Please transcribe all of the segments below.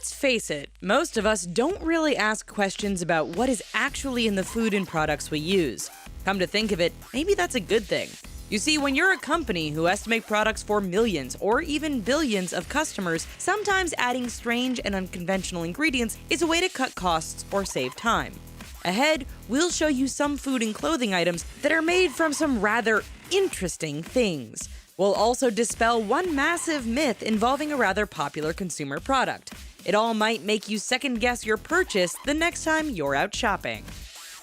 Let's face it, most of us don't really ask questions about what is actually in the food and products we use. Come to think of it, maybe that's a good thing. You see, when you're a company who has to make products for millions or even billions of customers, sometimes adding strange and unconventional ingredients is a way to cut costs or save time. Ahead, we'll show you some food and clothing items that are made from some rather interesting things. We'll also dispel one massive myth involving a rather popular consumer product. It all might make you second-guess your purchase the next time you're out shopping.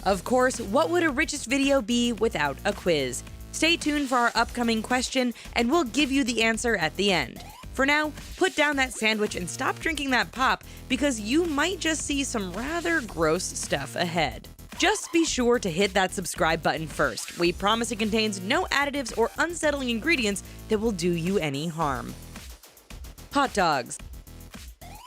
Of course, what would a richest video be without a quiz? Stay tuned for our upcoming question, and we'll give you the answer at the end. For now, put down that sandwich and stop drinking that pop, because you might just see some rather gross stuff ahead. Just be sure to hit that subscribe button first. We promise it contains no additives or unsettling ingredients that will do you any harm. Hot dogs.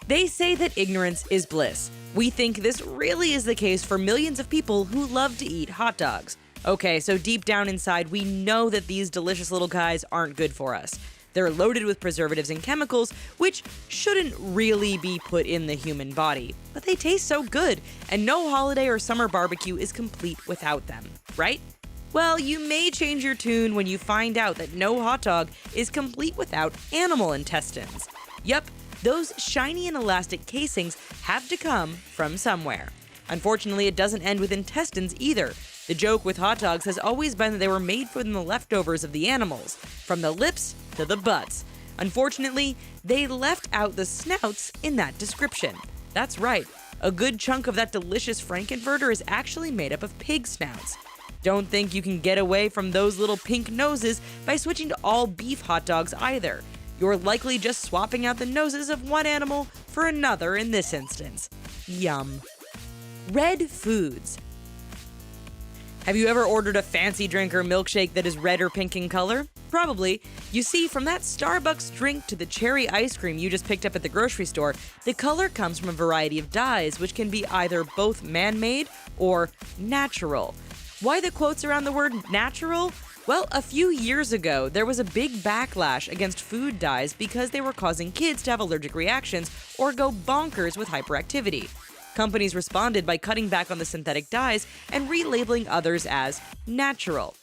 They say that ignorance is bliss. We think this really is the case for millions of people who love to eat hot dogs. Okay, so deep down inside, we know that these delicious little guys aren't good for us. They're loaded with preservatives and chemicals, which shouldn't really be put in the human body. But they taste so good, and no holiday or summer barbecue is complete without them, right? Well, you may change your tune when you find out that no hot dog is complete without animal intestines. Yup, those shiny and elastic casings have to come from somewhere. Unfortunately, it doesn't end with intestines either. The joke with hot dogs has always been that they were made from the leftovers of the animals, from the lips to the butts. Unfortunately, they left out the snouts in that description. That's right, a good chunk of that delicious Frankenfurter is actually made up of pig snouts. Don't think you can get away from those little pink noses by switching to all beef hot dogs either. You're likely just swapping out the noses of one animal for another in this instance. Yum. Red foods. Have you ever ordered a fancy drink or milkshake that is red or pink in color? Probably. You see, from that Starbucks drink to the cherry ice cream you just picked up at the grocery store, the color comes from a variety of dyes, which can be either both man-made or natural. Why the quotes around the word natural? Well, a few years ago, there was a big backlash against food dyes because they were causing kids to have allergic reactions or go bonkers with hyperactivity. Companies responded by cutting back on the synthetic dyes and relabeling others as natural.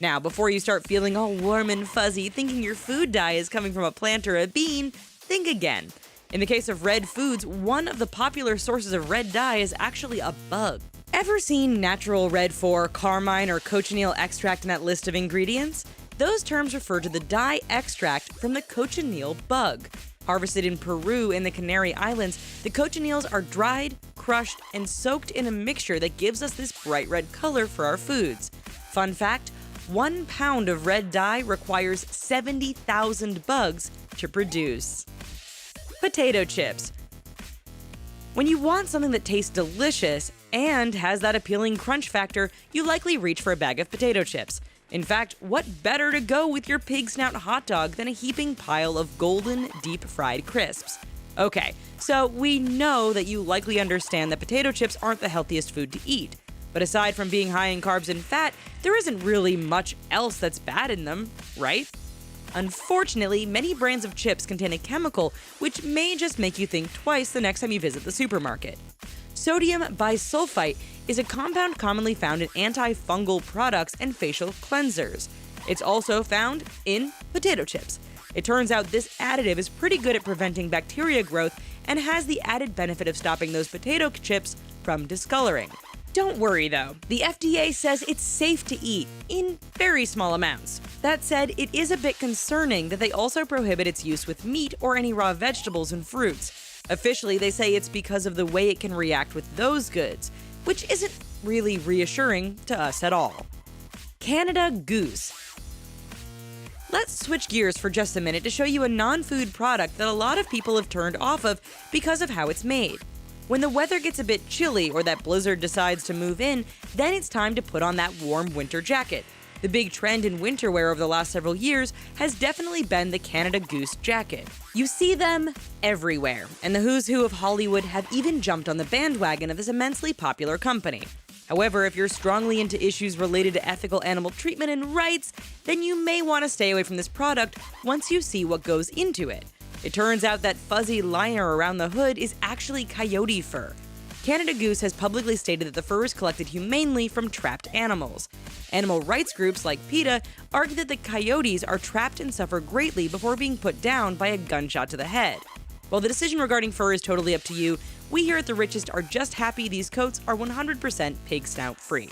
Now, before you start feeling all warm and fuzzy thinking your food dye is coming from a plant or a bean, think again. In the case of red foods, one of the popular sources of red dye is actually a bug. Ever seen natural red 4, carmine, or cochineal extract in that list of ingredients? Those terms refer to the dye extract from the cochineal bug. Harvested in Peru and the Canary Islands, the cochineals are dried, crushed, and soaked in a mixture that gives us this bright red color for our foods. Fun fact, 1 pound of red dye requires 70,000 bugs to produce. Potato chips. When you want something that tastes delicious and has that appealing crunch factor, you likely reach for a bag of potato chips. In fact, what better to go with your pig snout hot dog than a heaping pile of golden, deep-fried crisps? Okay, so we know that you likely understand that potato chips aren't the healthiest food to eat. But aside from being high in carbs and fat, there isn't really much else that's bad in them, right? Unfortunately, many brands of chips contain a chemical which may just make you think twice the next time you visit the supermarket. Sodium bisulfite is a compound commonly found in antifungal products and facial cleansers. It's also found in potato chips. It turns out this additive is pretty good at preventing bacteria growth and has the added benefit of stopping those potato chips from discoloring. Don't worry though, the FDA says it's safe to eat, in very small amounts. That said, it is a bit concerning that they also prohibit its use with meat or any raw vegetables and fruits. Officially, they say it's because of the way it can react with those goods, which isn't really reassuring to us at all. Canada Goose. Let's switch gears for just a minute to show you a non-food product that a lot of people have turned off of because of how it's made. When the weather gets a bit chilly or that blizzard decides to move in, then it's time to put on that warm winter jacket. The big trend in winter wear over the last several years has definitely been the Canada Goose jacket. You see them everywhere, and the who's who of Hollywood have even jumped on the bandwagon of this immensely popular company. However, if you're strongly into issues related to ethical animal treatment and rights, then you may want to stay away from this product once you see what goes into it. It turns out that fuzzy liner around the hood is actually coyote fur. Canada Goose has publicly stated that the fur is collected humanely from trapped animals. Animal rights groups like PETA argue that the coyotes are trapped and suffer greatly before being put down by a gunshot to the head. While the decision regarding fur is totally up to you, we here at The Richest are just happy these coats are 100% pig snout free.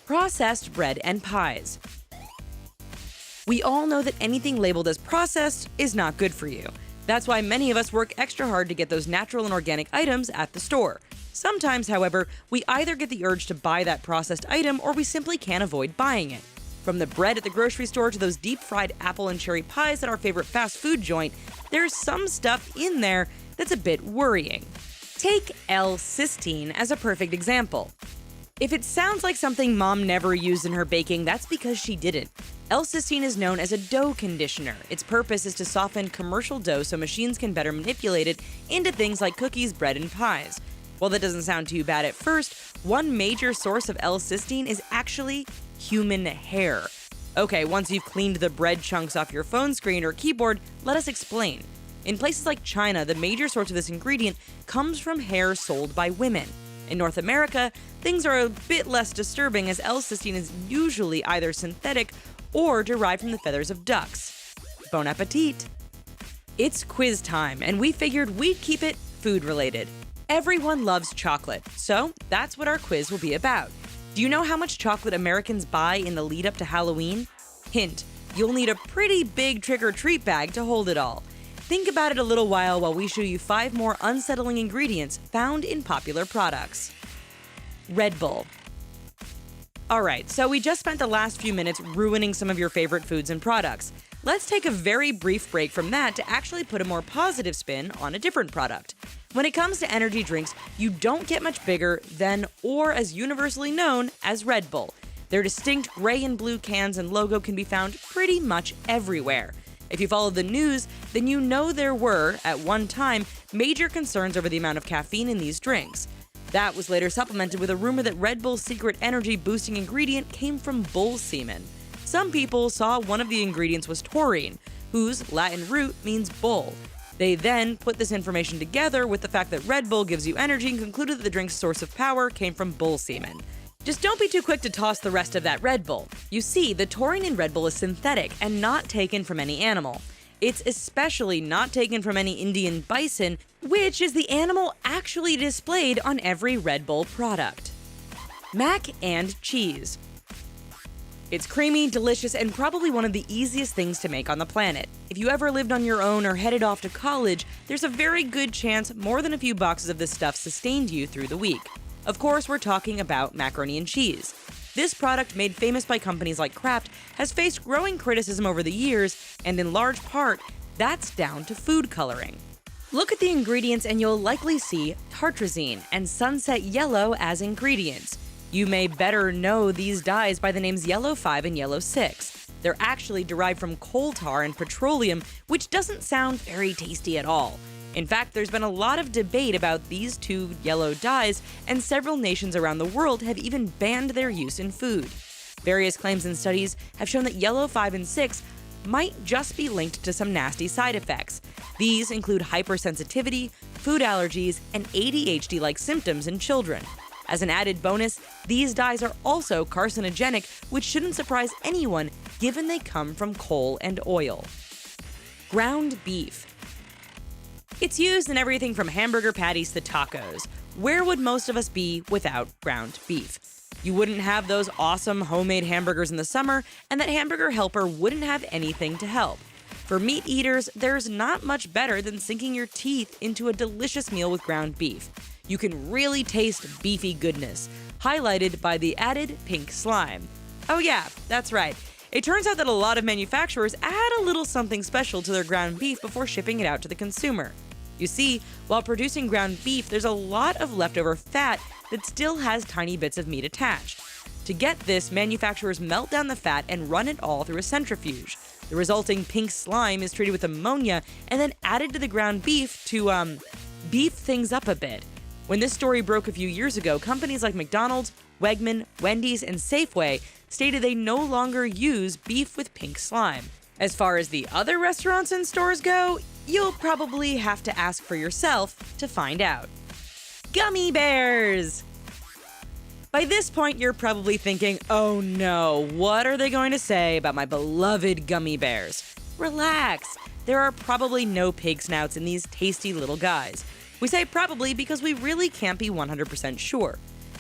Processed bread and pies. We all know that anything labeled as processed is not good for you. That's why many of us work extra hard to get those natural and organic items at the store. Sometimes, however, we either get the urge to buy that processed item or we simply can't avoid buying it. From the bread at the grocery store to those deep-fried apple and cherry pies at our favorite fast food joint, there's some stuff in there that's a bit worrying. Take L-cysteine as a perfect example. If it sounds like something mom never used in her baking, that's because she didn't. L-cysteine is known as a dough conditioner. Its purpose is to soften commercial dough so machines can better manipulate it into things like cookies, bread, and pies. While that doesn't sound too bad at first, one major source of L-cysteine is actually human hair. Okay, once you've cleaned the bread chunks off your phone screen or keyboard, let us explain. In places like China, the major source of this ingredient comes from hair sold by women. In North America, things are a bit less disturbing as L-cysteine is usually either synthetic or derived from the feathers of ducks. Bon appetit! It's quiz time, and we figured we'd keep it food-related. Everyone loves chocolate, so that's what our quiz will be about. Do you know how much chocolate Americans buy in the lead up to Halloween? Hint, you'll need a pretty big trick-or-treat bag to hold it all. Think about it a little while we show you 5 more unsettling ingredients found in popular products. Red Bull. Alright, so we just spent the last few minutes ruining some of your favorite foods and products. Let's take a very brief break from that to actually put a more positive spin on a different product. When it comes to energy drinks, you don't get much bigger than, or as universally known as, Red Bull. Their distinct gray and blue cans and logo can be found pretty much everywhere. If you follow the news, then you know there were, at one time, major concerns over the amount of caffeine in these drinks. That was later supplemented with a rumor that Red Bull's secret energy-boosting ingredient came from bull semen. Some people saw one of the ingredients was taurine, whose Latin root means bull. They then put this information together with the fact that Red Bull gives you energy and concluded that the drink's source of power came from bull semen. Just don't be too quick to toss the rest of that Red Bull. You see, the taurine in Red Bull is synthetic and not taken from any animal. It's especially not taken from any Indian bison, which is the animal actually displayed on every Red Bull product. Mac and cheese. It's creamy, delicious, and probably one of the easiest things to make on the planet. If you ever lived on your own or headed off to college, there's a very good chance more than a few boxes of this stuff sustained you through the week. Of course, we're talking about macaroni and cheese. This product, made famous by companies like Kraft, has faced growing criticism over the years, and in large part, that's down to food coloring. Look at the ingredients and you'll likely see tartrazine and sunset yellow as ingredients. You may better know these dyes by the names Yellow 5 and Yellow 6. They're actually derived from coal tar and petroleum, which doesn't sound very tasty at all. In fact, there's been a lot of debate about these two yellow dyes, and several nations around the world have even banned their use in food. Various claims and studies have shown that Yellow 5 and 6 might just be linked to some nasty side effects. These include hypersensitivity, food allergies, and ADHD-like symptoms in children. As an added bonus, these dyes are also carcinogenic, which shouldn't surprise anyone given they come from coal and oil. Ground beef. It's used in everything from hamburger patties to tacos. Where would most of us be without ground beef? You wouldn't have those awesome homemade hamburgers in the summer, and that hamburger helper wouldn't have anything to help. For meat eaters, there's not much better than sinking your teeth into a delicious meal with ground beef. You can really taste beefy goodness, highlighted by the added pink slime. Oh yeah, that's right. It turns out that a lot of manufacturers add a little something special to their ground beef before shipping it out to the consumer. You see, while producing ground beef, there's a lot of leftover fat that still has tiny bits of meat attached. To get this, manufacturers melt down the fat and run it all through a centrifuge. The resulting pink slime is treated with ammonia and then added to the ground beef to, beef things up a bit. When this story broke a few years ago, companies like McDonald's, Wegman, Wendy's, and Safeway stated they no longer use beef with pink slime. As far as the other restaurants and stores go, you'll probably have to ask for yourself to find out. Gummy bears! By this point, you're probably thinking, oh no, what are they going to say about my beloved gummy bears? Relax, there are probably no pig snouts in these tasty little guys. We say probably because we really can't be 100% sure.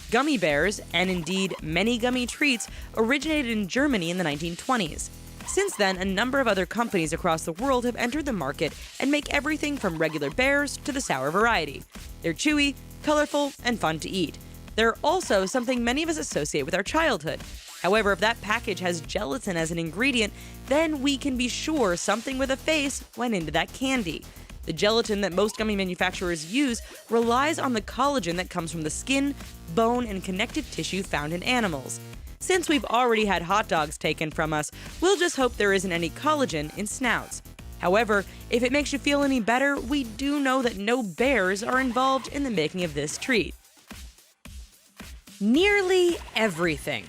Gummy bears, and indeed many gummy treats, originated in Germany in the 1920s. Since then, a number of other companies across the world have entered the market and make everything from regular bears to the sour variety. They're chewy, colorful, and fun to eat. They're also something many of us associate with our childhood. However, if that package has gelatin as an ingredient, then we can be sure something with a face went into that candy. The gelatin that most gummy manufacturers use relies on the collagen that comes from the skin, bone, and connective tissue found in animals. Since we've already had hot dogs taken from us, we'll just hope there isn't any collagen in snouts. However, if it makes you feel any better, we do know that no bears are involved in the making of this treat. Nearly everything.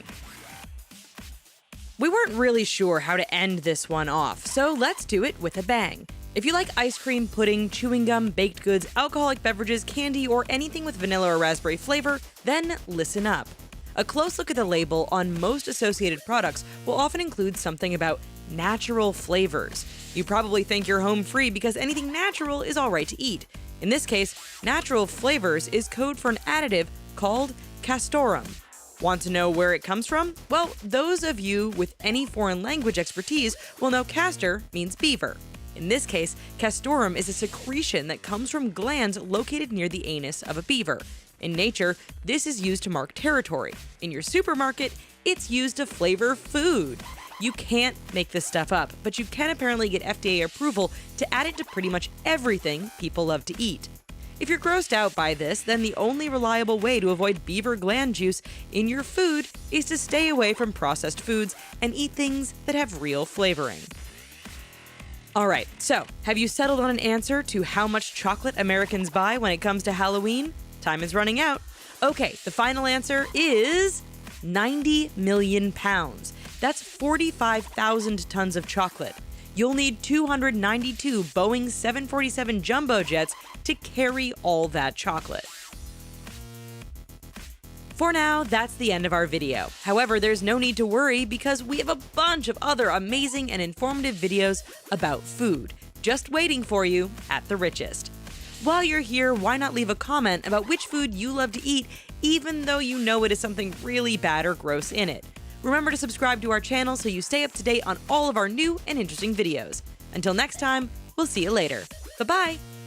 We weren't really sure how to end this one off, so let's do it with a bang. If you like ice cream, pudding, chewing gum, baked goods, alcoholic beverages, candy, or anything with vanilla or raspberry flavor, then listen up. A close look at the label on most associated products will often include something about natural flavors. You probably think you're home free because anything natural is alright to eat. In this case, natural flavors is code for an additive called castoreum. Want to know where it comes from? Well, those of you with any foreign language expertise will know castor means beaver. In this case, castoreum is a secretion that comes from glands located near the anus of a beaver. In nature, this is used to mark territory. In your supermarket, it's used to flavor food. You can't make this stuff up, but you can apparently get FDA approval to add it to pretty much everything people love to eat. If you're grossed out by this, then the only reliable way to avoid beaver gland juice in your food is to stay away from processed foods and eat things that have real flavoring. Alright, so have you settled on an answer to how much chocolate Americans buy when it comes to Halloween? Time is running out. Okay, the final answer is 90 million pounds. That's 45,000 tons of chocolate. You'll need 292 Boeing 747 jumbo jets to carry all that chocolate. For now, that's the end of our video. However, there's no need to worry because we have a bunch of other amazing and informative videos about food just waiting for you at The Richest. While you're here, why not leave a comment about which food you love to eat, even though you know it is something really bad or gross in it. Remember to subscribe to our channel so you stay up to date on all of our new and interesting videos. Until next time, we'll see you later. Bye-bye!